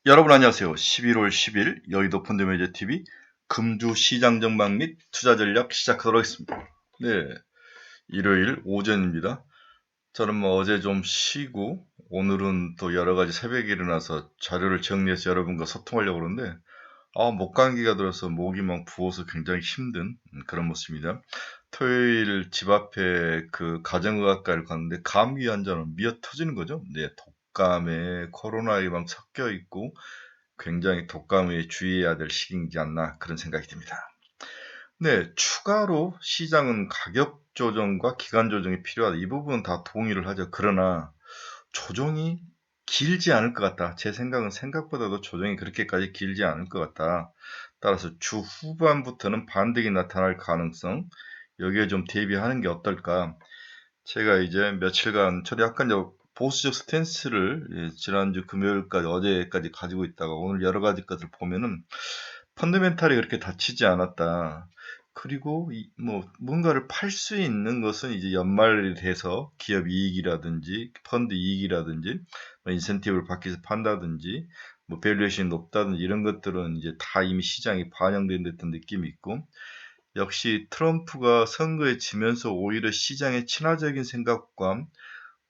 여러분 안녕하세요. 11월 10일 여의도 펀드매니저TV 금주 시장 전망 및 투자 전략 시작하도록 하겠습니다. 네, 일요일 오전입니다. 저는 어제 좀 쉬고 오늘은 또 여러 가지 새벽에 일어나서 자료를 정리해서 여러분과 소통하려고 그러는데 목감기가 들어서 목이 막 부어서 굉장히 힘든 그런 모습입니다. 토요일 집 앞에 그 가정의학과를 갔는데 감기 환자는 미어 터지는 거죠. 네, 독감에 코로나에 막 섞여 있고 굉장히 독감에 주의해야 될 시기이지 않나 그런 생각이 듭니다. 네, 추가로 시장은 가격 조정과 기간 조정이 필요하다. 이 부분은 다 동의를 하죠. 그러나 조정이 길지 않을 것 같다. 제 생각은 생각보다도 조정이 그렇게까지 길지 않을 것 같다. 따라서 주 후반부터는 반등이 나타날 가능성, 여기에 좀 대비하는 게 어떨까. 제가 이제 며칠간 저도 약간 보수적 스탠스를 지난주 금요일까지 어제까지 가지고 있다가 오늘 여러 가지 것을 보면은 펀더멘탈이 그렇게 다치지 않았다. 그리고 뭔가를 팔 수 있는 것은 이제 연말이 돼서 기업 이익이라든지 펀드 이익이라든지 인센티브를 받기 위해서 판다든지 밸류에이션이 높다든지 이런 것들은 이제 다 이미 시장에 반영된 듯한 느낌이 있고, 역시 트럼프가 선거에 지면서 오히려 시장의 친화적인 생각과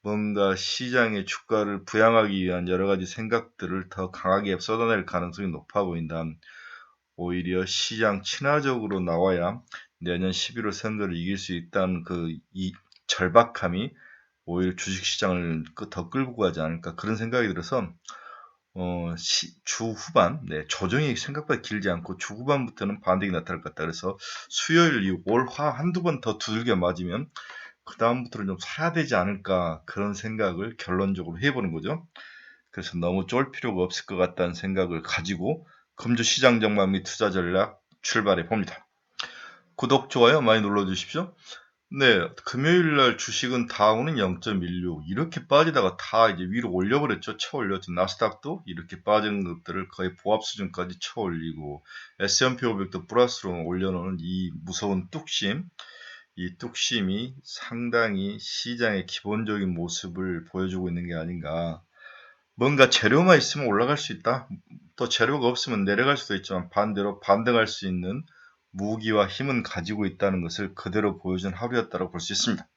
뭔가 시장의 주가를 부양하기 위한 여러 가지 생각들을 더 강하게 쏟아낼 가능성이 높아 보인다. 오히려 시장 친화적으로 나와야 내년 11월 선거를 이길 수 있다는 이 절박함이 오히려 주식시장을 더 끌고 가지 않을까 그런 생각이 들어서 주 후반, 조정이 생각보다 길지 않고 주 후반부터는 반등이 나타날 것 같다. 그래서 수요일 이 월화 한두 번 더 두들겨 맞으면 그 다음부터는 좀 사야 되지 않을까 그런 생각을 결론적으로 해보는 거죠. 그래서 너무 쫄 필요가 없을 것 같다는 생각을 가지고 금주 시장 전망 및 투자 전략 출발해 봅니다. 구독, 좋아요 많이 눌러주십시오. 네, 금요일 날 주식은 다우는 0.16 이렇게 빠지다가 다 이제 위로 올려버렸죠. 쳐 올렸죠. 나스닥도 이렇게 빠진 것들을 거의 보합 수준까지 쳐 올리고 S&P 500도 플러스로 올려놓은 이 무서운 뚝심, 이 뚝심이 상당히 시장의 기본적인 모습을 보여주고 있는 게 아닌가. 뭔가 재료만 있으면 올라갈 수 있다. 또 재료가 없으면 내려갈 수도 있지만 반대로 반등할 수 있는 무기와 힘은 가지고 있다는 것을 그대로 보여준 하루였다고 볼 수 있습니다.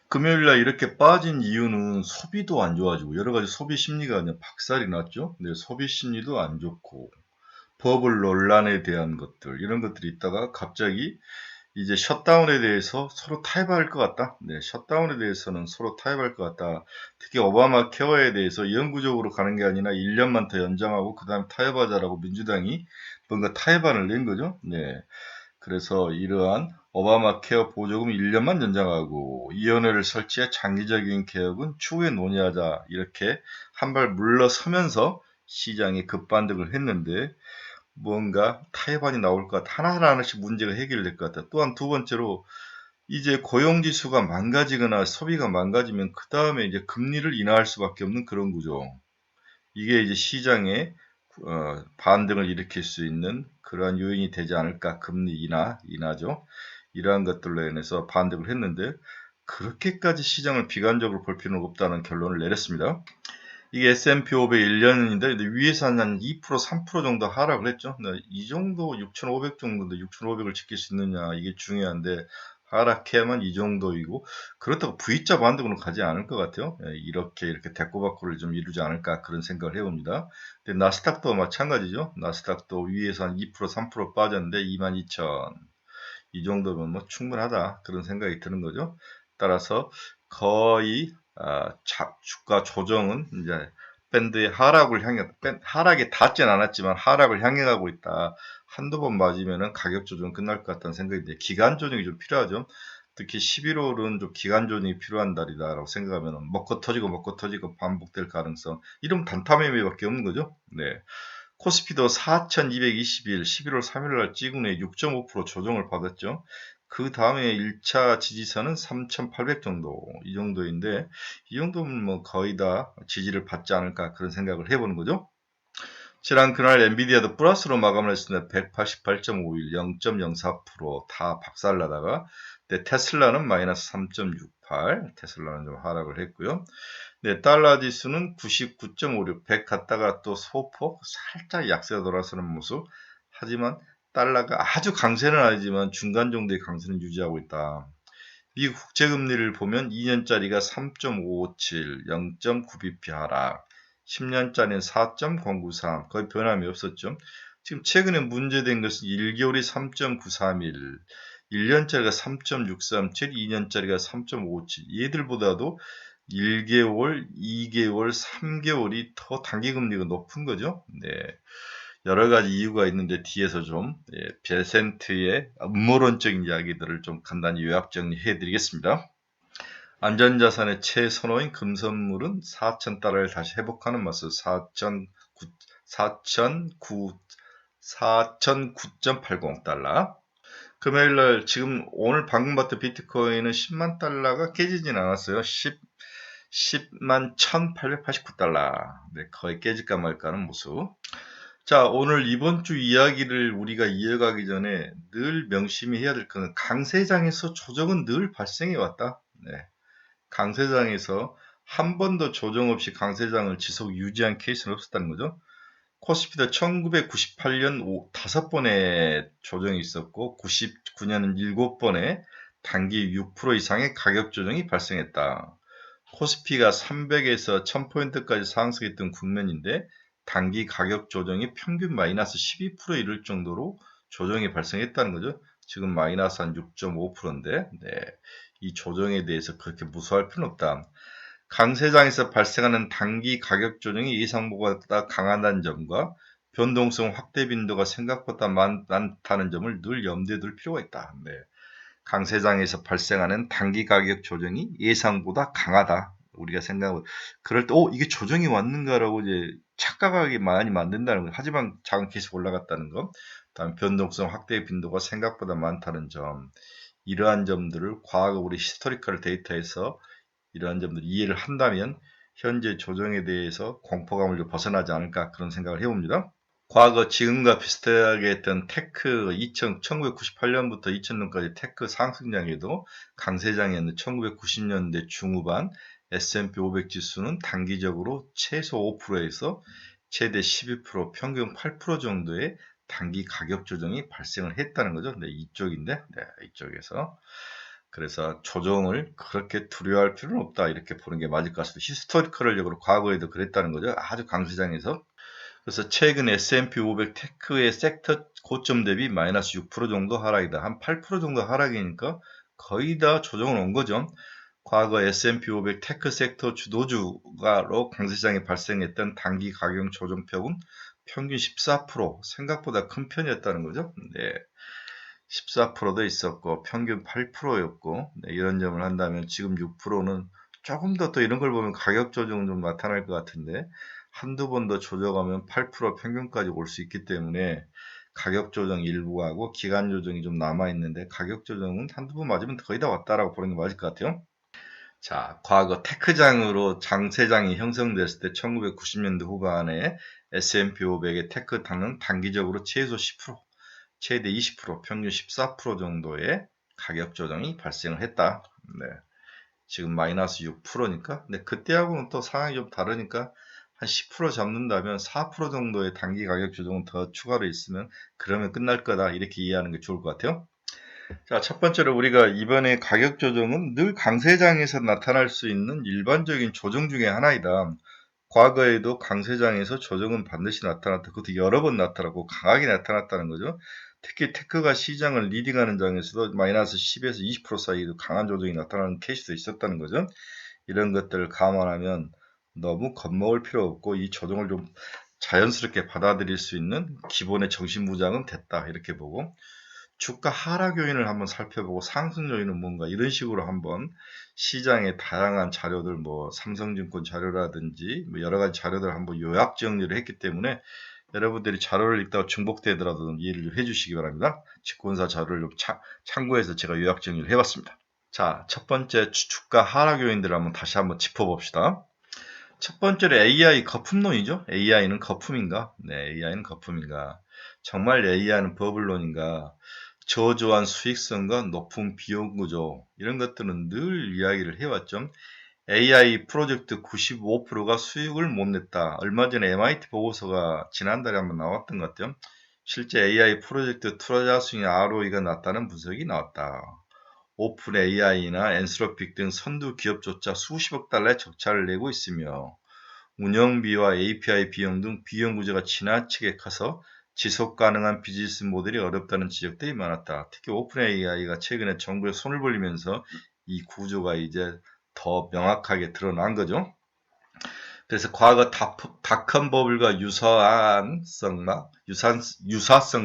금요일날 이렇게 빠진 이유는 소비도 안 좋아지고 여러 가지 소비 심리가 그냥 박살이 났죠. 네, 소비 심리도 안 좋고 버블 논란에 대한 것들 이런 것들이 있다가 갑자기 이제 셧다운에 대해서 서로 타협할 것 같다. 네, 셧다운에 대해서는 서로 타협할 것 같다. 특히 오바마 케어에 대해서 영구적으로 가는 게 아니라 1년만 더 연장하고 그 다음에 타협하자라고 민주당이 뭔가 타협안을 낸 거죠. 네, 그래서 이러한 오바마 케어 보조금 1년만 연장하고 위원회를 설치해 장기적인 개혁은 추후에 논의하자 이렇게 한 발 물러서면서 시장이 급반등을 했는데 뭔가 타협안이 나올 것 같아. 하나하나씩 문제가 해결될 것 같다. 또한 두 번째로 이제 고용지수가 망가지거나 소비가 망가지면 그 다음에 이제 금리를 인하할 수밖에 없는 그런 구조. 이게 이제 시장에 반등을 일으킬 수 있는 그러한 요인이 되지 않을까. 금리 인하죠. 이러한 것들로 인해서 반등을 했는데 그렇게까지 시장을 비관적으로 볼 필요는 없다는 결론을 내렸습니다. 이게 S&P 500 1년인데 위에서 한 2%, 3% 정도 하락을 했죠. 이 정도 6,500 정도인데 6,500을 지킬 수 있느냐 이게 중요한데 하락해야만 이 정도이고 그렇다고 V자 반등으로 가지 않을 것 같아요. 이렇게 대꼬박꼬를 좀 이루지 않을까 그런 생각을 해봅니다. 근데 나스닥도 마찬가지죠. 나스닥도 위에서 한 2%, 3% 빠졌는데 22,000 이 정도면 뭐 충분하다 그런 생각이 드는 거죠. 따라서 거의 주가 조정은 이제 밴드의 하락에 닿진 않았지만 하락을 향해 가고 있다. 한두 번 맞으면은 가격 조정 끝날 것 같다는 생각인데 기간 조정이 좀 필요하죠. 특히 11월은 좀 기간 조정이 필요한 달이다라고 생각하면 먹고 터지고 반복될 가능성. 이러면 단타 매매밖에 없는 거죠. 네. 코스피도 4,221 11월 3일 날 찍은 후에 6.5% 조정을 받았죠. 그 다음에 1차 지지선은 3,800 정도, 이 정도인데, 이 정도면 뭐 거의 다 지지를 받지 않을까 그런 생각을 해보는 거죠. 지난 그날 엔비디아도 플러스로 마감을 했습니다. 188.51, 0.04%다 박살나다가 네, 테슬라는 마이너스 3.68, 테슬라는 좀 하락을 했고요. 네, 달러 지수는 99.56, 100 갔다가 또 소폭 살짝 약세가 돌아서는 모습. 하지만 달러가 아주 강세는 아니지만 중간 정도의 강세는 유지하고 있다. 미국 국채금리를 보면 2년짜리가 3.557, 0.9bp 하락, 10년짜리는 4.093, 거의 변함이 없었죠. 지금 최근에 문제된 것은 1개월이 3.931, 1년짜리가 3.637, 2년짜리가 3.57. 얘들보다도 1개월, 2개월, 3개월이 더 단기금리가 높은 거죠. 네. 여러 가지 이유가 있는데 뒤에서 좀 베센트의 음모론적인 이야기들을 좀 간단히 요약 정리해 드리겠습니다. 안전자산의 최선호인 금선물은 4,000달러를 다시 회복하는 모습 4,009.80달러. 금요일날 지금 오늘 방금 봤던 비트코인은 10만 달러가 깨지진 않았어요. 10만 1,889달러. 네, 거의 깨질까 말까 하는 모습. 자, 오늘 이번 주 이야기를 우리가 이어가기 전에 늘 명심히 해야 될 것은 강세장에서 조정은 늘 발생해 왔다. 네. 강세장에서 한 번도 조정 없이 강세장을 지속 유지한 케이스는 없었다는 거죠. 코스피도 1998년 5번의 조정이 있었고 99년은 7번의 단기 6% 이상의 가격 조정이 발생했다. 코스피가 300에서 1000포인트까지 상승했던 국면인데 단기 가격 조정이 평균 마이너스 12%에 이를 정도로 조정이 발생했다는 거죠. 지금 마이너스 한 6.5%인데 이 조정에 대해서 그렇게 무서워할 필요는 없다. 강세장에서 발생하는 단기 가격 조정이 예상보다 강하다는 점과 변동성 확대 빈도가 생각보다 많다는 점을 늘 염두에 둘 필요가 있다. 강세장에서 발생하는 단기 가격 조정이 예상보다 강하다. 우리가 생각하고 그럴 때 이게 조정이 왔는가라고 이제 착각하게 많이 만든다는 거. 하지만 장은 계속 올라갔다는 거. 다음 변동성 확대 빈도가 생각보다 많다는 점. 이러한 점들을 과거 우리 히스토리컬 데이터에서 이러한 점들 이해를 한다면 현재 조정에 대해서 공포감을 좀 벗어나지 않을까 그런 생각을 해봅니다. 과거 지금과 비슷하게 했던 테크 1998년부터 2000년까지 테크 상승장에도 강세장이었는데 1990년대 중후반 S&P 500 지수는 단기적으로 최소 5%에서 최대 12%, 평균 8% 정도의 단기 가격 조정이 발생을 했다는 거죠. 이쪽인데, 이쪽에서. 그래서 조정을 그렇게 두려워할 필요는 없다. 이렇게 보는 게 맞을 것 같습니다. 히스토리컬적으로 과거에도 그랬다는 거죠. 아주 강세장에서. 그래서 최근 S&P 500 테크의 섹터 고점 대비 마이너스 6% 정도 하락이다. 한 8% 정도 하락이니까 거의 다 조정을 온 거죠. 과거 S&P 500 테크 섹터 주도주가로 강세장이 발생했던 단기 가격 조정폭은 평균 14%, 생각보다 큰 편이었다는 거죠. 14%도 있었고 평균 8%였고 이런 점을 한다면 지금 6%는 조금 더 또 이런 걸 보면 가격 조정 좀 나타날 것 같은데 한두 번 더 조정하면 8% 평균까지 올 수 있기 때문에 가격 조정 일부가 하고 기간 조정이 좀 남아 있는데 가격 조정은 한두 번 맞으면 거의 다 왔다라고 보는 게 맞을 것 같아요. 자, 과거 테크장으로 장세장이 형성됐을 때 1990년대 후반에 S&P 500의 테크당은 단기적으로 최소 10%, 최대 20%, 평균 14% 정도의 가격 조정이 발생을 했다. 지금 마이너스 6%니까. 그때하고는 또 상황이 좀 다르니까 한 10% 잡는다면 4% 정도의 단기 가격 조정은 더 추가로 있으면 그러면 끝날 거다. 이렇게 이해하는 게 좋을 것 같아요. 자, 첫 번째로 우리가 이번에 가격 조정은 늘 강세장에서 나타날 수 있는 일반적인 조정 중에 하나이다. 과거에도 강세장에서 조정은 반드시 나타났다. 그것도 여러 번 나타났고 강하게 나타났다는 거죠. 특히 테크가 시장을 리딩하는 장에서도 마이너스 10에서 20% 사이에도 강한 조정이 나타나는 케이스도 있었다는 거죠. 이런 것들을 감안하면 너무 겁먹을 필요 없고 이 조정을 좀 자연스럽게 받아들일 수 있는 기본의 정신무장은 됐다. 이렇게 보고 주가 하락 요인을 한번 살펴보고 상승 요인은 뭔가 이런 식으로 한번 시장의 다양한 자료들 삼성증권 자료라든지 여러 가지 자료들 한번 요약 정리를 했기 때문에 여러분들이 자료를 읽다가 중복되더라도 이해를 해주시기 바랍니다. 직권사 자료를 좀 참고해서 제가 요약 정리를 해봤습니다. 자, 첫 번째 주가 하락 요인들을 다시 한번 짚어봅시다. 첫 번째로 AI 거품론이죠. AI는 거품인가? AI는 거품인가? 정말 AI는 버블론인가? 저조한 수익성과 높은 비용 구조 이런 것들은 늘 이야기를 해왔죠. AI 프로젝트 95%가 수익을 못 냈다. 얼마 전에 MIT 보고서가 지난달에 한번 나왔던 것 같아요. 실제 AI 프로젝트 투자 수익 ROE가 낮다는 분석이 나왔다. 오픈 AI나 엔스로픽 등 선두 기업조차 수십억 달러의 적자를 내고 있으며 운영비와 API 비용 등 비용 구조가 지나치게 커서 지속 가능한 비즈니스 모델이 어렵다는 지적들이 많았다. 특히 오픈 AI가 최근에 정부에 손을 벌리면서 이 구조가 이제 더 명확하게 드러난 거죠. 그래서 과거 닷컴 버블과 유사성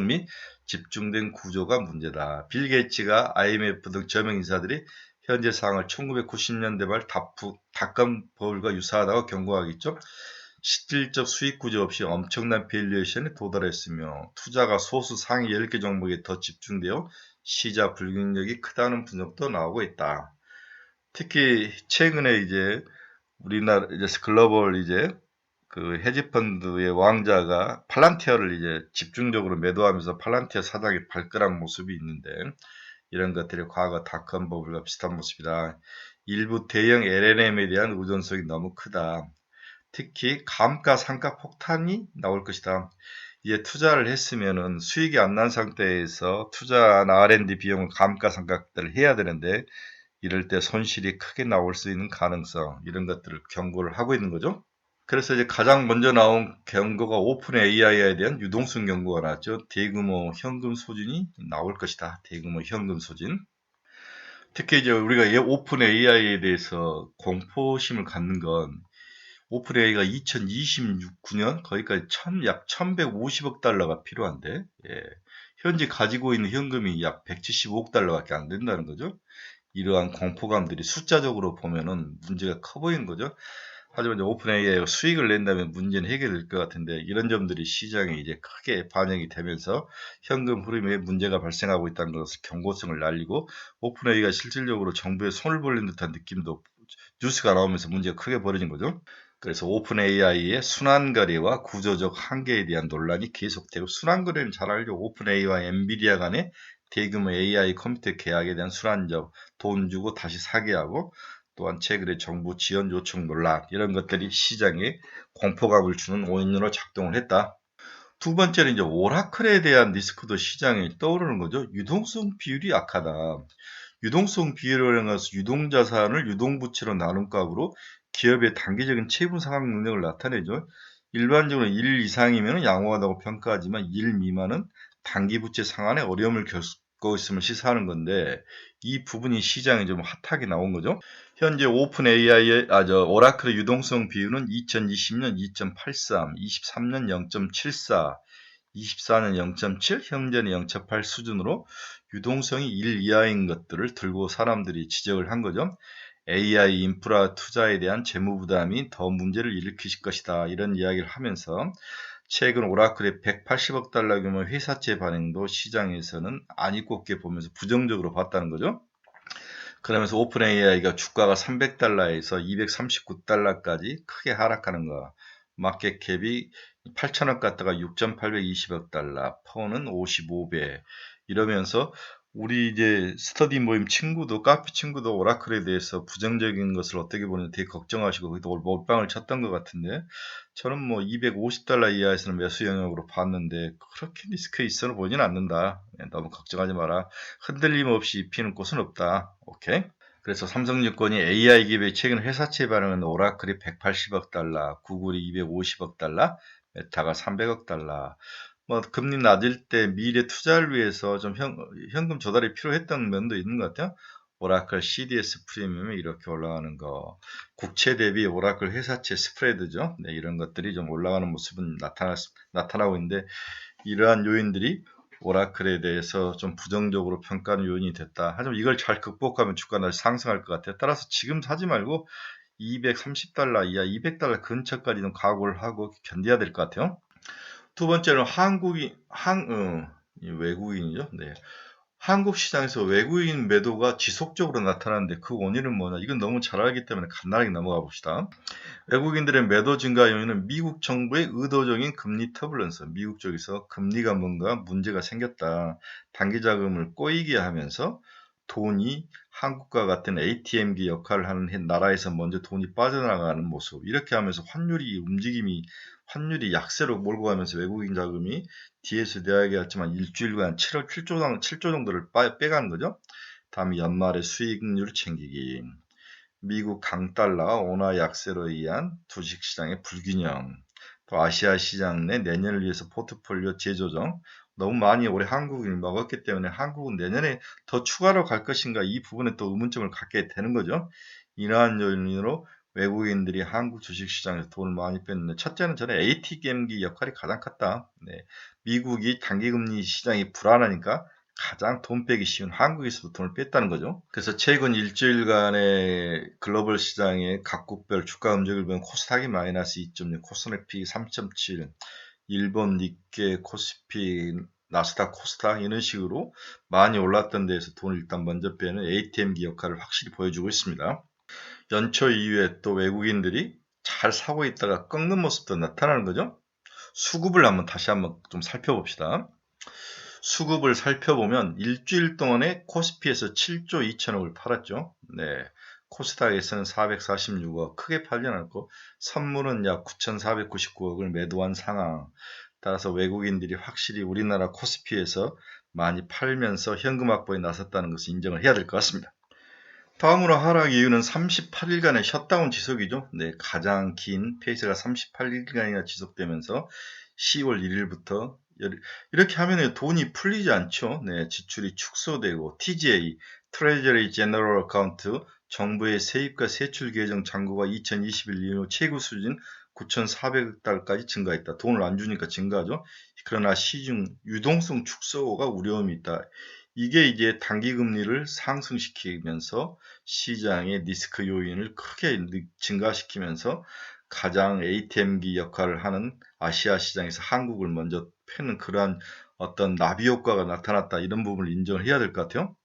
및 집중된 구조가 문제다. 빌 게이츠가 IMF 등 저명 인사들이 현재 상황을 1990년대 말 닷컴 버블과 유사하다고 경고하겠죠. 실질적 수익 구조 없이 엄청난 밸류에이션에 도달했으며 투자가 소수 상위 10개 종목에 더 집중되어 시장 불균력이 크다는 분석도 나오고 있다. 특히 최근에 이제 우리나라 이제 글로벌 이제 그 헤지펀드의 왕자가 팔란티어를 이제 집중적으로 매도하면서 팔란티어 사장이 발끈한 모습이 있는데 이런 것들이 과거 닷컴 버블과 비슷한 모습이다. 일부 대형 LLM에 대한 의존성이 너무 크다. 특히 감가상가 폭탄이 나올 것이다. 이게 투자를 했으면은 수익이 안 난 상태에서 투자한 R&D 비용을 감가상각을 해야 되는데 이럴 때 손실이 크게 나올 수 있는 가능성 이런 것들을 경고를 하고 있는 거죠. 그래서 이제 가장 먼저 나온 경고가 오픈 AI에 대한 유동성 경고가 나왔죠. 대규모 현금 소진이 나올 것이다. 대규모 현금 소진. 특히 이제 우리가 오픈 AI에 대해서 공포심을 갖는 건 오픈 AI가 2026년 거기까지 약 1150억 달러가 필요한데 현재 가지고 있는 현금이 약 175억 달러밖에 안 된다는 거죠. 이러한 공포감들이 숫자적으로 보면은 문제가 커 보이는 거죠. 하지만 이제 오픈 AI가 수익을 낸다면 문제는 해결될 것 같은데 이런 점들이 시장에 이제 크게 반영이 되면서 현금 흐름에 문제가 발생하고 있다는 것을 경고성을 날리고 오픈 AI가 실질적으로 정부에 손을 벌린 듯한 느낌도 뉴스가 나오면서 문제가 크게 벌어진 거죠. 그래서 오픈 AI의 순환거래와 구조적 한계에 대한 논란이 계속되고 순환거래는 잘 알죠. 오픈 AI와 엔비디아 간의 대규모 AI 컴퓨터 계약에 대한 순환적 돈 주고 다시 사게 하고 또한 최근에 정부 지원 요청 논란 이런 것들이 시장에 공포감을 주는 원인으로 작동을 했다. 두 번째는 이제 오라클에 대한 리스크도 시장에 떠오르는 거죠. 유동성 비율이 약하다. 유동성 비율이라는 것은 유동자산을 유동부채로 나눈 값으로 기업의 단기적인 체분 상환 능력을 나타내죠. 일반적으로 1 이상이면 양호하다고 평가하지만 1 미만은 단기 부채 상환에 어려움을 겪고 있음을 시사하는 건데 이 부분이 시장에 좀 핫하게 나온 거죠. 현재 오픈 AI의 오라클의 유동성 비율은 2020년 2.83, 23년 0.74, 24년 0.7, 현재는 0.8 수준으로 유동성이 1 이하인 것들을 들고 사람들이 지적을 한 거죠. AI 인프라 투자에 대한 재무 부담이 더 문제를 일으키실 것이다. 이런 이야기를 하면서 최근 오라클의 180억 달러 규모 회사채 반응도 시장에서는 안이 꼽게 보면서 부정적으로 봤다는 거죠. 그러면서 오픈 AI가 주가가 300달러에서 239달러까지 크게 하락하는 거. 마켓 캡이 8천억 갔다가 6,820억 달러, 퍼는 55배. 이러면서 우리 이제 스터디 모임 친구도 카피 친구도 오라클에 대해서 부정적인 것을 어떻게 보면 되게 걱정하시고 거기도 몰빵을 쳤던 것 같은데 저는 뭐 250달러 이하에서는 매수 영역으로 봤는데 그렇게 리스크 있어는 보지는 않는다. 너무 걱정하지 마라. 흔들림 없이 피는 곳은 없다. 오케이. 그래서 삼성증권이 AI 기업의 최근 회사채 반응은 오라클이 180억 달러, 구글이 250억 달러, 메타가 300억 달러. 뭐 금리 낮을 때 미래 투자를 위해서 좀 현금 조달이 필요했던 면도 있는 것 같아요. 오라클 CDS 프리미엄이 이렇게 올라가는 거, 국채 대비 오라클 회사채 스프레드죠. 네, 이런 것들이 좀 올라가는 모습은 나타나고 있는데 이러한 요인들이 오라클에 대해서 좀 부정적으로 평가하는 요인이 됐다. 하지만 이걸 잘 극복하면 주가는 다시 상승할 것 같아요. 따라서 지금 사지 말고 230달러 이하 200달러 근처까지는 각오를 하고 견뎌야 될 것 같아요. 두 번째는 외국인이죠. 네. 한국 시장에서 외국인 매도가 지속적으로 나타나는데 그 원인은 뭐냐? 이건 너무 잘 알기 때문에 간단하게 넘어가 봅시다. 외국인들의 매도 증가 요인은 미국 정부의 의도적인 금리 터뷸런스, 미국 쪽에서 금리가 뭔가 문제가 생겼다. 단기 자금을 꼬이게 하면서 돈이 한국과 같은 ATM기 역할을 하는 나라에서 먼저 돈이 빠져나가는 모습, 이렇게 하면서 환율이 약세로 몰고 가면서 외국인 자금이 뒤에서 이야기했지만 일주일간 7조 정도를 빼가는 거죠. 다음 연말에 수익률 챙기기. 미국 강달러 원화 약세로 의한 주식시장의 불균형, 또 아시아 시장 내 내년을 위해서 포트폴리오 재조정, 너무 많이 올해 한국이 먹었기 때문에 한국은 내년에 더 추가로 갈 것인가, 이 부분에 또 의문점을 갖게 되는 거죠. 이러한 요인으로 외국인들이 한국 주식시장에서 돈을 많이 뺐는데, 첫째는 저는 ATM기 역할이 가장 컸다. 네. 미국이 단기금리 시장이 불안하니까 가장 돈 빼기 쉬운 한국에서도 돈을 뺐다는 거죠. 그래서 최근 일주일간의 글로벌 시장의 각국별 주가 움직임을 보면 코스닥이 마이너스 2.6, 코스피 3.7, 일본 니케, 코스피, 나스닥, 코스닥 이런 식으로 많이 올랐던 데에서 돈을 일단 먼저 빼는 ATM기 역할을 확실히 보여주고 있습니다. 연초 이후에 또 외국인들이 잘 사고 있다가 꺾는 모습도 나타나는 거죠. 수급을 다시 한번 좀 살펴봅시다. 수급을 살펴보면 일주일 동안에 코스피에서 7조 2천억을 팔았죠. 네. 코스닥에서는 446억, 크게 팔지 않았고, 선물은 약 9,499억을 매도한 상황. 따라서 외국인들이 확실히 우리나라 코스피에서 많이 팔면서 현금 확보에 나섰다는 것을 인정을 해야 될 것 같습니다. 다음으로 하락 이유는 38일간의 셧다운 지속이죠. 네, 가장 긴 페이스가 38일간이나 지속되면서 10월 1일부터 이렇게 하면 돈이 풀리지 않죠. 네, 지출이 축소되고 TGA, Treasury General Account, 정부의 세입과 세출 계정 잔고가 2021년 이후 최고 수준 9,400억 달러까지 증가했다. 돈을 안 주니까 증가하죠. 그러나 시중 유동성 축소가 우려움이 있다. 이게 이제 단기 금리를 상승시키면서 시장의 리스크 요인을 크게 증가시키면서 가장 ATM기 역할을 하는 아시아 시장에서 한국을 먼저 패는 그러한 어떤 나비 효과가 나타났다, 이런 부분을 인정을 해야 될 것 같아요.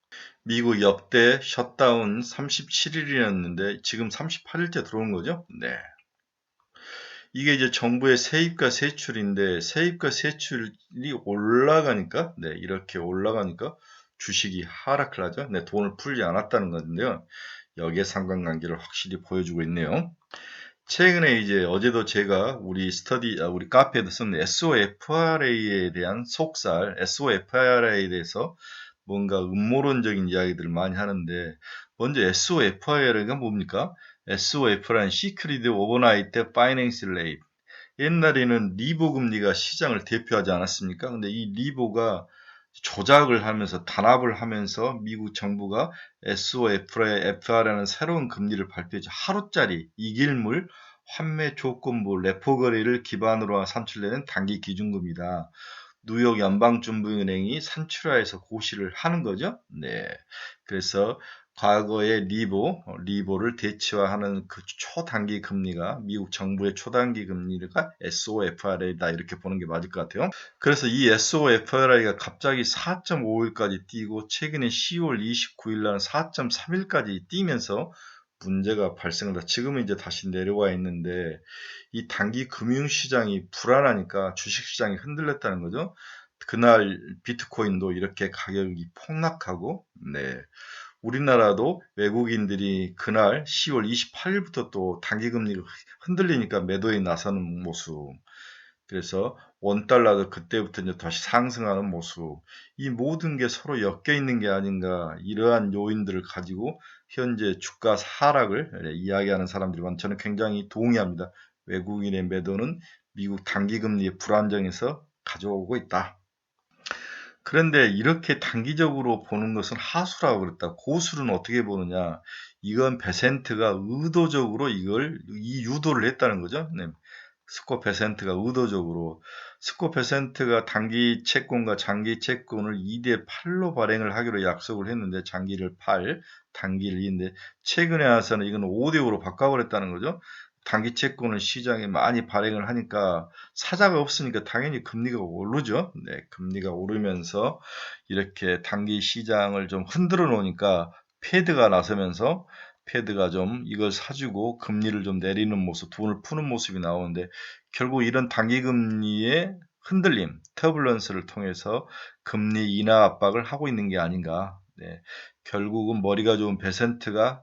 미국 역대 셧다운 37일이었는데 지금 38일째 들어온 거죠. 네. 이게 이제 정부의 세입과 세출인데, 세입과 세출이 올라가니까, 네, 이렇게 올라가니까 주식이 하락을 하죠. 네, 돈을 풀지 않았다는 건데요. 여기에 상관관계를 확실히 보여주고 있네요. 최근에 이제 어제도 제가 우리 카페에도 쓴 SOFRA에 대한 속살, SOFRA에 대해서 뭔가 음모론적인 이야기들을 많이 하는데, 먼저 SOFRA가 뭡니까? SOF라는 Secret Overnight Financial Rate. 옛날에는 리보 금리가 시장을 대표하지 않았습니까? 근데 이 리보가 조작을 하면서, 단합을 하면서 미국 정부가 SOFR라는 새로운 금리를 발표했죠. 하루짜리 이길물 환매 조건부 레포 거래를 기반으로 산출되는 단기 기준금리다. 뉴욕 연방준비은행이 산출하여서 고시를 하는 거죠. 네. 그래서 과거의 리보를 대체화하는 그 초단기 금리가, 미국 정부의 초단기 금리가 SOFR이다, 이렇게 보는 게 맞을 것 같아요. 그래서 이 SOFR가 갑자기 4.5일까지 뛰고 최근에 10월 29일 날 4.3일까지 뛰면서 문제가 발생을 다, 지금은 이제 다시 내려와 있는데, 이 단기 금융시장이 불안하니까 주식시장이 흔들렸다는 거죠. 그날 비트코인도 이렇게 가격이 폭락하고, 네. 우리나라도 외국인들이 그날 10월 28일부터 또 단기금리가 흔들리니까 매도에 나서는 모습. 그래서 원달러도 그때부터 이제 다시 상승하는 모습. 이 모든 게 서로 엮여 있는 게 아닌가, 이러한 요인들을 가지고 현재 주가 하락을 이야기하는 사람들이 많아요. 저는 굉장히 동의합니다. 외국인의 매도는 미국 단기금리의 불안정에서 가져오고 있다. 그런데 이렇게 단기적으로 보는 것은 하수라고 그랬다. 고수는 어떻게 보느냐? 이건 베센트가 의도적으로 이 유도를 했다는 거죠. 네. 스코 베센트가 의도적으로, 스코 베센트가 단기 채권과 장기 채권을 2대 8로 발행을 하기로 약속을 했는데, 장기를 8, 단기를 2인데 최근에 와서는 이건 5대 5로 바꿔버렸다는 거죠. 단기 채권을 시장에 많이 발행을 하니까 사자가 없으니까 당연히 금리가 오르죠. 네, 금리가 오르면서 이렇게 단기 시장을 좀 흔들어 놓으니까 패드가 나서면서 패드가 좀 이걸 사주고 금리를 좀 내리는 모습, 돈을 푸는 모습이 나오는데 결국 이런 단기 금리의 흔들림, 터뷸런스를 통해서 금리 인하 압박을 하고 있는 게 아닌가. 네, 결국은 머리가 좋은 베센트가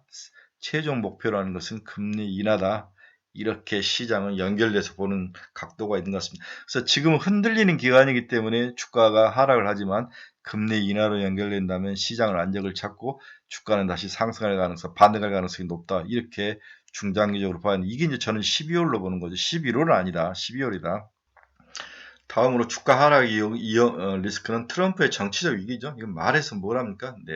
최종 목표라는 것은 금리 인하다. 이렇게 시장은 연결돼서 보는 각도가 있는 것 같습니다. 그래서 지금 흔들리는 기간이기 때문에 주가가 하락을 하지만 금리 인하로 연결된다면 시장은 안정을 찾고 주가는 다시 상승할 가능성, 반등할 가능성이 높다. 이렇게 중장기적으로 봐야 하는데 이게 이제 저는 12월로 보는 거죠. 11월은 아니다. 12월이다. 다음으로 주가 하락 리스크는 트럼프의 정치적 위기죠. 이건 말해서 뭘 합니까? 네.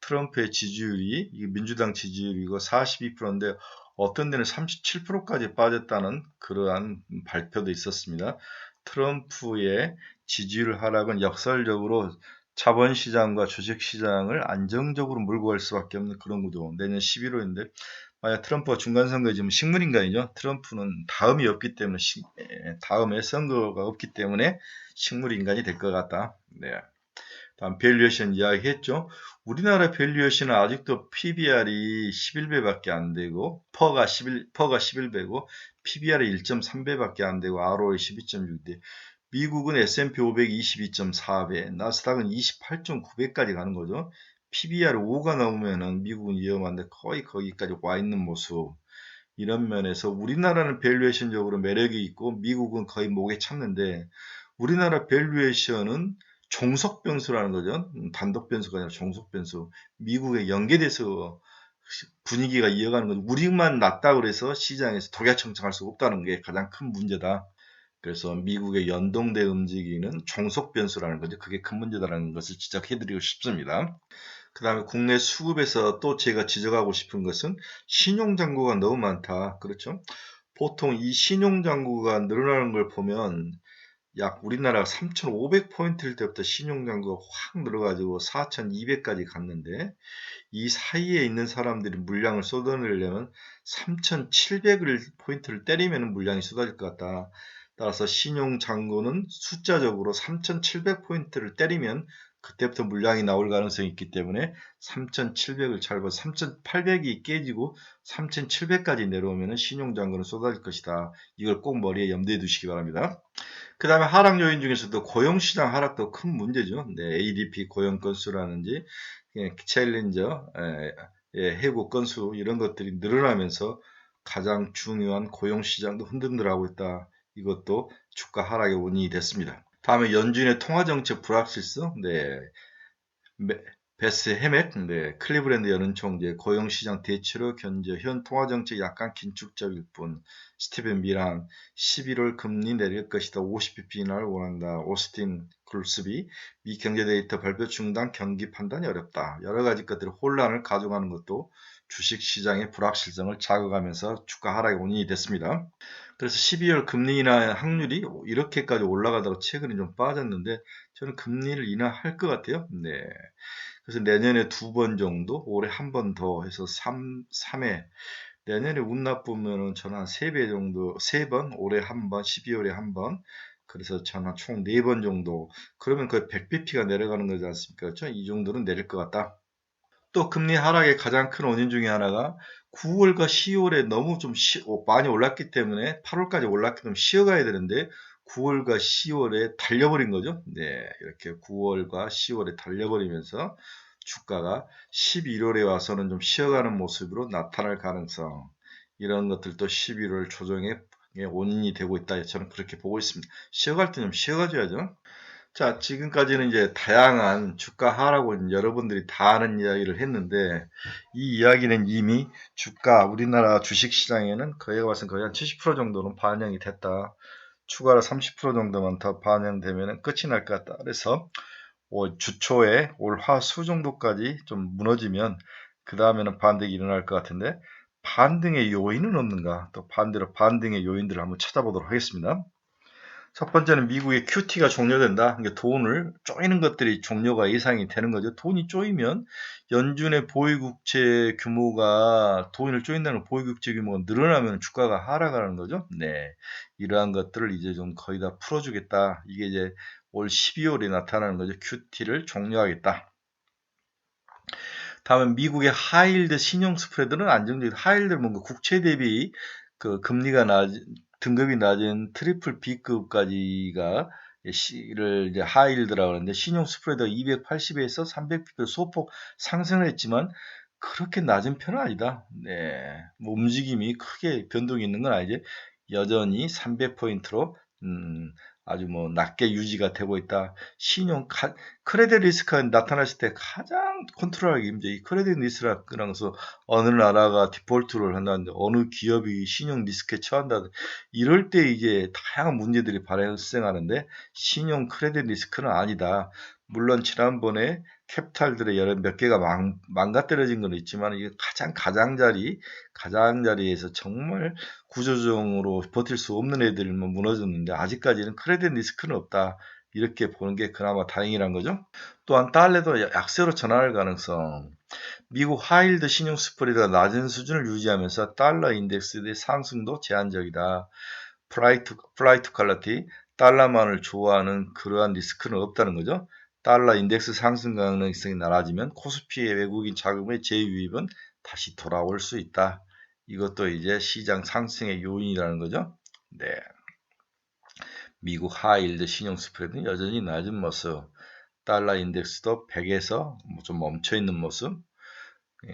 트럼프의 지지율이 민주당 지지율이고 42%인데 어떤 데는 37%까지 빠졌다는 그러한 발표도 있었습니다. 트럼프의 지지율 하락은 역설적으로 자본시장과 주식시장을 안정적으로 몰고 갈 수밖에 없는 그런 구조. 내년 11월인데 만약 트럼프가 중간선거에 지금 식물인간이죠. 트럼프는 다음이 없기 때문에 다음에 선거가 없기 때문에 식물인간이 될 것 같다. 네. 다음 밸류에이션 이야기했죠. 우리나라 밸류에이션은 아직도 PBR이 11배밖에 안 되고 퍼가 11배고 PBR이 1.3배밖에 안 되고 ROE 12.6대. 미국은 S&P 500이 22.4배, 나스닥은 28.9배까지 가는 거죠. PBR 5가 넘으면은 미국은 위험한데 거의 거기까지 와 있는 모습. 이런 면에서 우리나라는 밸류에이션적으로 매력이 있고 미국은 거의 목에 찼는데 우리나라 밸류에이션은 종속 변수라는 거죠. 단독 변수가 아니라 종속 변수. 미국에 연계돼서 분위기가 이어가는 거죠. 우리만 낮다 그래서 시장에서 독야청청할 수 없다는 게 가장 큰 문제다. 그래서 미국의 연동돼 움직이는 종속 변수라는 거죠. 그게 큰 문제다라는 것을 지적해드리고 싶습니다. 그 다음에 국내 수급에서 또 제가 지적하고 싶은 것은 신용잔고가 너무 많다. 그렇죠? 보통 이 신용잔고가 늘어나는 걸 보면 약 우리나라가 3,500포인트일 때부터 신용잔고가 확 늘어가지고 4,200까지 갔는데 이 사이에 있는 사람들이 물량을 쏟아내려면 3,700을 포인트를 때리면 물량이 쏟아질 것 같다. 따라서 신용잔고는 숫자적으로 3,700포인트를 때리면 그때부터 물량이 나올 가능성이 있기 때문에 3,700을 잘 봐. 3,800이 깨지고 3,700까지 내려오면 신용잔고는 쏟아질 것이다. 이걸 꼭 머리에 염두에 두시기 바랍니다. 그 다음에 하락 요인 중에서도 고용시장 하락도 큰 문제죠. 네, ADP 고용 건수라든지 챌린저, 해고 건수 이런 것들이 늘어나면서 가장 중요한 고용시장도 흔들흔들하고 있다. 이것도 주가 하락의 원인이 됐습니다. 다음에 연준의 통화정책 불확실성, 네, 베스 헤맥, 네, 클리브랜드 연은총재 고용시장 대체로 견제, 현 통화정책 약간 긴축적일 뿐, 스티븐 미란 11월 금리 내릴 것이다. 50bp 인하를 원한다. 오스틴 글스비 미 경제데이터 발표 중단 경기 판단이 어렵다. 여러 가지 것들이 혼란을 가져가는 것도 주식시장의 불확실성을 자극하면서 주가 하락의 원인이 됐습니다. 그래서 12월 금리 인하 확률이 이렇게까지 올라가다가 최근에 좀 빠졌는데 저는 금리를 인하할 것 같아요. 네. 그래서 내년에 2번 정도, 올해 한 번 더 해서 3회. 내년에 운 나쁘면은 저는 한 3배 정도, 3번, 올해 한 번, 12월에 한 번. 그래서 저는 총 4번 정도. 그러면 거의 100bp가 내려가는 거지 않습니까? 그렇죠? 이 정도는 내릴 것 같다. 또 금리 하락의 가장 큰 원인 중에 하나가 9월과 10월에 너무 좀 많이 올랐기 때문에 8월까지 올랐기 때문에 쉬어가야 되는데 9월과 10월에 달려버린 거죠. 네, 이렇게 9월과 10월에 달려버리면서 주가가 11월에 와서는 좀 쉬어가는 모습으로 나타날 가능성, 이런 것들도 11월 조정의 원인이 되고 있다. 저는 그렇게 보고 있습니다. 쉬어갈 때 좀 쉬어가줘야죠. 자, 지금까지는 이제 다양한 주가 하락은 여러분들이 다 아는 이야기를 했는데, 이 이야기는 이미 주가, 우리나라 주식 시장에는 거의 봐서는 거의 한 70% 정도는 반영이 됐다. 추가로 30% 정도만 더 반영되면 끝이 날 것 같다. 그래서 주초에 올 화수 정도까지 좀 무너지면 그 다음에는 반등이 일어날 것 같은데, 반등의 요인은 없는가? 또 반대로 반등의 요인들을 한번 찾아보도록 하겠습니다. 첫 번째는 미국의 QT가 종료된다. 그러니까 돈을 쪼이는 것들이 종료가 예상이 되는 거죠. 돈이 쪼이면 연준의 보유국채 규모가 돈을 쪼인다는 보유국채 규모가 늘어나면 주가가 하락하는 거죠. 네, 이러한 것들을 이제 좀 거의 다 풀어주겠다. 이게 이제 올 12월에 나타나는 거죠. QT를 종료하겠다. 다음은 미국의 하이힐드 신용 스프레드는 안정적이다. 하이힐드 뭔가 국채 대비 그 금리가 등급이 낮은 트리플 B급까지가 를 이제 하이힐드라고 하는데 신용 스프레드가 280에서 300pp 소폭 상승을 했지만 그렇게 낮은 편은 아니다. 네, 뭐 움직임이 크게 변동이 있는 건 아니지. 여전히 300포인트로 아주 뭐 낮게 유지가 되고 있다. 크레딧 리스크가 나타났을 때 가장 컨트롤하기 힘들죠. 이 크레딧 리스크라는 것은 어느 나라가 디폴트를 한다는데 어느 기업이 신용 리스크에 처한다. 이럴 때 이제 다양한 문제들이 발생하는데 신용 크레딧 리스크는 아니다. 물론 지난번에 캐피탈들의 여러 몇 개가 망가뜨려진 건 있지만 이게 가장자리에서 정말 구조적으로 버틸 수 없는 애들만 무너졌는데 아직까지는 크레딧 리스크는 없다. 이렇게 보는 게 그나마 다행이란 거죠. 또한 달러도 약세로 전환할 가능성. 미국 하이힐드 신용 스프레드가 낮은 수준을 유지하면서 달러 인덱스의 상승도 제한적이다. 플라이트 퀄리티, 달러만을 좋아하는 그러한 리스크는 없다는 거죠. 달러 인덱스 상승 가능성이 낮아지면 코스피의 외국인 자금의 재유입은 다시 돌아올 수 있다. 이것도 이제 시장 상승의 요인이라는 거죠. 네. 미국 하이힐드 신용 스프레드는 여전히 낮은 모습. 달러 인덱스도 100에서 좀 멈춰있는 모습.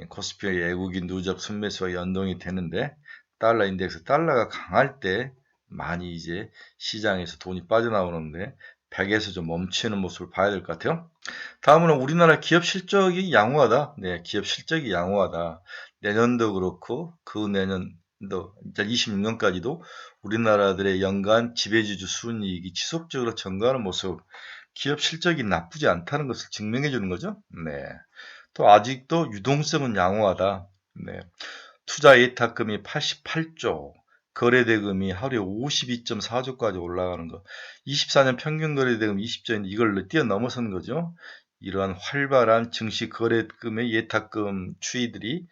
코스피의 외국인 누적 순매수와 연동이 되는데 달러 인덱스, 달러가 강할 때 많이 이제 시장에서 돈이 빠져나오는데 100에서 좀 멈추는 모습을 봐야 될 것 같아요. 다음은 우리나라 기업 실적이 양호하다. 네, 기업 실적이 양호하다. 내년도 그렇고 그 내년도 26년까지도 우리나라들의 연간 지배주주 순이익이 지속적으로 증가하는 모습, 기업 실적이 나쁘지 않다는 것을 증명해 주는 거죠. 네. 또 아직도 유동성은 양호하다. 네. 투자 예탁금이 88조, 거래대금이 하루에 52.4조까지 올라가는 거. 24년 평균 거래대금 20조인데 이걸 뛰어넘어선 거죠. 이러한 활발한 증시 거래금의 예탁금 추이들이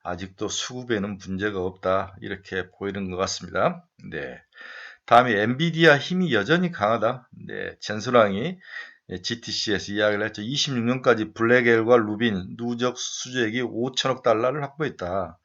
아직도 수급에는 문제가 없다. 이렇게 보이는 것 같습니다. 네. 다음에 엔비디아 힘이 여전히 강하다. 네. 젠소랑이 GTC에서 이야기를 했죠. 26년까지 블랙엘과 루빈 누적 수주액이 5천억 달러를 확보했다.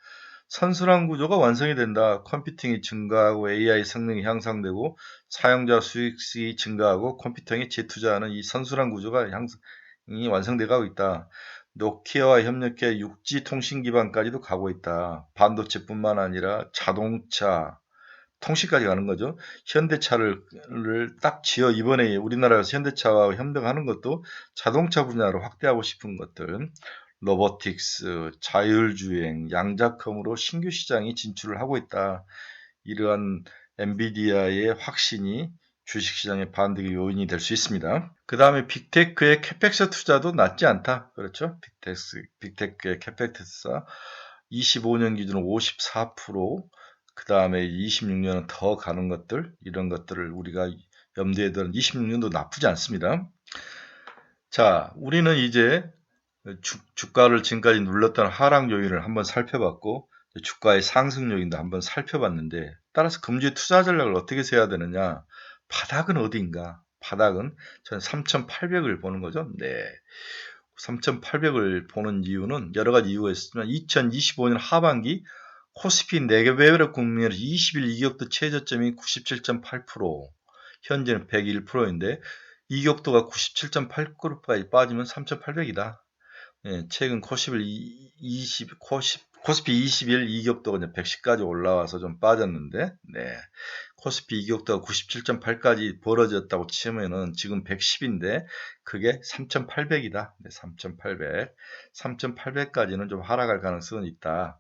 선순환 구조가 완성이 된다. 컴퓨팅이 증가하고 AI 성능이 향상되고 사용자 수익이 증가하고 컴퓨팅에 재투자하는 이 선순환 구조가 향상이 완성되고 있다. 노키아와 협력해 6G 통신 기반까지도 가고 있다. 반도체뿐만 아니라 자동차, 통신까지 가는 거죠. 현대차를 딱 지어 이번에 우리나라에서 현대차와 협력하는 것도 자동차 분야로 확대하고 싶은 것들, 로보틱스, 자율주행, 양자컴으로 신규 시장에 진출을 하고 있다. 이러한 엔비디아의 확신이 주식시장의 반등의 요인이 될 수 있습니다. 그 다음에 빅테크의 캐펙스 투자도 낮지 않다. 그렇죠? 빅테크의 캐펙스 25년 기준으로 54%, 그 다음에 26년은 더 가는 것들, 이런 것들을 우리가 염두에 두는 26년도 나쁘지 않습니다. 자, 우리는 이제 주가를 지금까지 눌렀던 하락 요인을 한번 살펴봤고, 주가의 상승 요인도 한번 살펴봤는데, 따라서 금주의 투자 전략을 어떻게 세야 되느냐? 바닥은 어디인가? 바닥은 저는 3,800을 보는 거죠. 네. 3,800을 보는 이유는 여러 가지 이유가 있지만 2025년 하반기 코스피 4개별 국민에서 20일 이격도 최저점이 97.8%, 현재는 101%인데 이격도가 97.8%까지 빠지면 3,800이다. 예, 최근 코스피 20일 이격도가 110까지 올라와서 좀 빠졌는데, 네. 코스피 이격도가 97.8까지 벌어졌다고 치면은 지금 110인데, 그게 3,800이다. 네, 3,800. 3,800까지는 좀 하락할 가능성은 있다.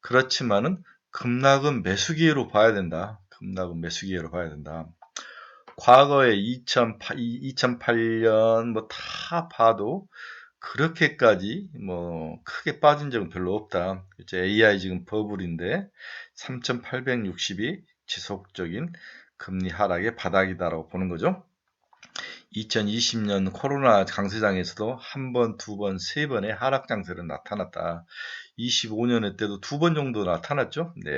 그렇지만은, 급락은 매수 기회로 봐야 된다. 급락은 매수 기회로 봐야 된다. 과거에 2008년 뭐 다 봐도 그렇게까지 뭐 크게 빠진 적은 별로 없다. 그렇죠? AI 지금 버블인데 3,860이 지속적인 금리 하락의 바닥이다라고 보는 거죠. 2020년 코로나 강세장에서도 한 번, 두 번, 세 번의 하락 장세는 나타났다. 25년에 때도 두 번 정도 나타났죠. 네.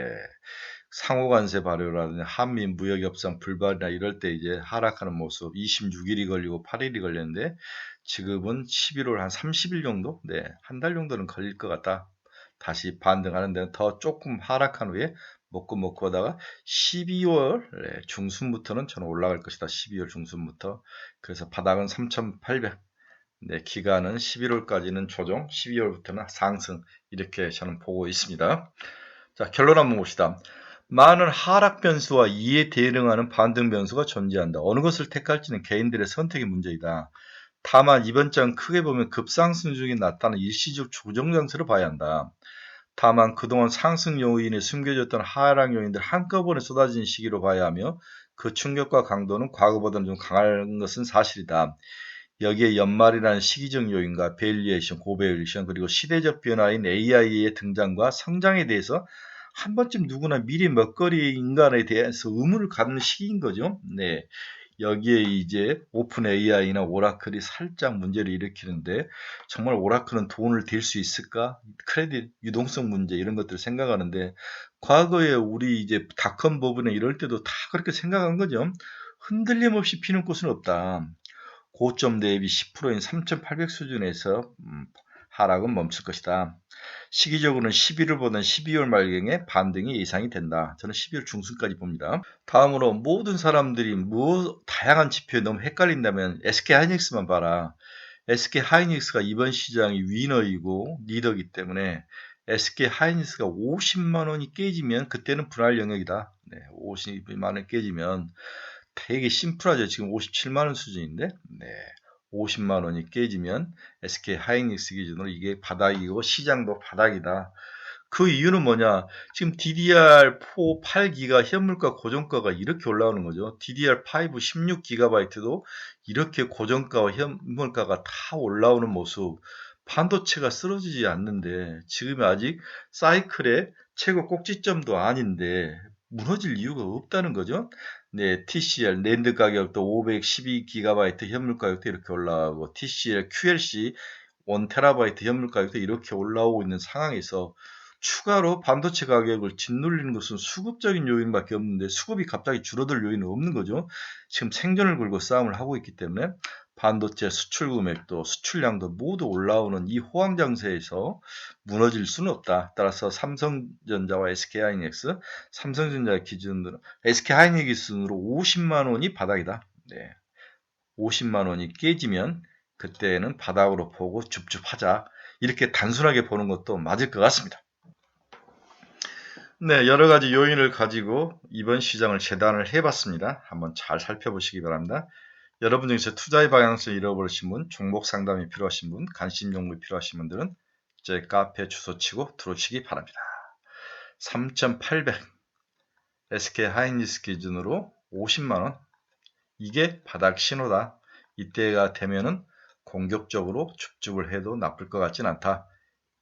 상호관세 발효라든지 한미 무역 협상 불발이나 이럴 때 이제 하락하는 모습 26일이 걸리고 8일이 걸렸는데 지금은 11월 한 30일 정도? 네. 한 달 정도는 걸릴 것 같다. 다시 반등하는데 더 조금 하락한 후에 먹고 하다가 12월 중순부터는 저는 올라갈 것이다. 12월 중순부터. 그래서 바닥은 3,800. 네, 기간은 11월까지는 조정, 12월부터는 상승. 이렇게 저는 보고 있습니다. 자, 결론 한번 봅시다. 많은 하락 변수와 이에 대응하는 반등 변수가 존재한다. 어느 것을 택할지는 개인들의 선택의 문제이다. 다만 이번 장 크게 보면 급상승 중에 나타나는 일시적 조정 장세로 봐야 한다. 다만 그동안 상승 요인에 숨겨졌던 하락 요인들 한꺼번에 쏟아진 시기로 봐야 하며 그 충격과 강도는 과거보다는 좀 강한 것은 사실이다. 여기에 연말이라는 시기적 요인과 밸류에이션, 고밸류에이션 그리고 시대적 변화인 AI의 등장과 성장에 대해서 한 번쯤 누구나 미래 먹거리 인간에 대해서 의문을 갖는 시기인 거죠. 네. 여기에 이제 오픈 AI나 오라클이 살짝 문제를 일으키는데 정말 오라클은 돈을 댈 수 있을까? 크레딧 유동성 문제 이런 것들을 생각하는데 과거에 우리 이제 닷컴 버블에 이럴 때도 다 그렇게 생각한 거죠. 흔들림 없이 피는 꽃은 없다. 고점 대비 10%인 3,800 수준에서 하락은 멈출 것이다. 시기적으로는 11월보다는 12월 말경에 반등이 예상이 된다. 저는 12월 중순까지 봅니다. 다음으로 모든 사람들이 다양한 지표에 너무 헷갈린다면 SK하이닉스만 봐라. SK하이닉스가 이번 시장이 위너이고 리더이기 때문에 SK하이닉스가 50만 원이 깨지면 그때는 분할 영역이다. 네, 50만 원 깨지면 되게 심플하죠. 지금 57만 원 수준인데, 네, 50만 원이 깨지면 SK 하이닉스 기준으로 이게 바닥이고 시장도 바닥이다. 그 이유는 뭐냐? 지금 DDR4 8기가 현물가 고정가가 이렇게 올라오는 거죠. DDR5 16GB도 이렇게 고정가와 현물가가 다 올라오는 모습. 반도체가 쓰러지지 않는데 지금 아직 사이클의 최고 꼭지점도 아닌데 무너질 이유가 없다는 거죠. 네, TCL 낸드 가격도 512GB 현물 가격도 이렇게 올라가고 TCL QLC 1TB 현물 가격도 이렇게 올라오고 있는 상황에서 추가로 반도체 가격을 짓눌리는 것은 수급적인 요인밖에 없는데 수급이 갑자기 줄어들 요인은 없는 거죠. 지금 생존을 걸고 싸움을 하고 있기 때문에 반도체 수출 금액도 수출량도 모두 올라오는 이 호황 장세에서 무너질 수는 없다. 따라서 삼성전자와 SK하이닉스, 삼성전자 기준으로 SK하이닉스로 50만 원이 바닥이다. 네. 50만 원이 깨지면 그때는 바닥으로 보고 줍줍하자. 이렇게 단순하게 보는 것도 맞을 것 같습니다. 네, 여러 가지 요인을 가지고 이번 시장을 재단을 해봤습니다. 한번 잘 살펴보시기 바랍니다. 여러분 중에서 투자의 방향성을 잃어버리신 분, 종목 상담이 필요하신 분, 관심 정보가 필요하신 분들은 제 카페 주소 치고 들어오시기 바랍니다. 3,800 SK 하이닉스 기준으로 50만원 이게 바닥 신호다. 이때가 되면은 공격적으로 줍줍을 해도 나쁠 것 같진 않다.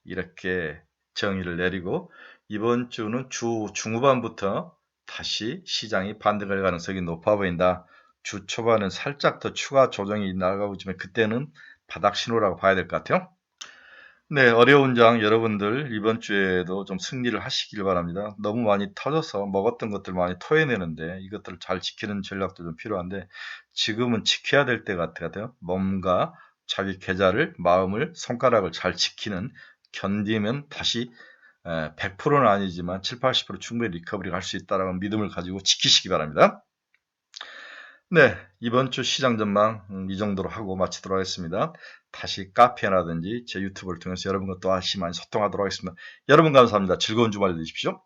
이렇게 정의를 내리고 이번 주는 주 중후반부터 다시 시장이 반등할 가능성이 높아 보인다. 주 초반은 살짝 더 추가 조정이 나가고 있지만 그때는 바닥 신호라고 봐야 될 것 같아요. 네, 어려운 장 여러분들 이번 주에도 좀 승리를 하시길 바랍니다. 너무 많이 터져서 먹었던 것들 많이 토해내는데 이것들을 잘 지키는 전략도 좀 필요한데 지금은 지켜야 될 때 같아요. 몸과 자기 계좌를, 마음을, 손가락을 잘 지키는 견디면 다시 100%는 아니지만 7, 80% 충분히 리커버리가 할 수 있다는 믿음을 가지고 지키시기 바랍니다. 네, 이번 주 시장 전망 이 정도로 하고 마치도록 하겠습니다. 다시 카페라든지 제 유튜브를 통해서 여러분과 또 다시 많이 소통하도록 하겠습니다. 여러분 감사합니다. 즐거운 주말 되십시오.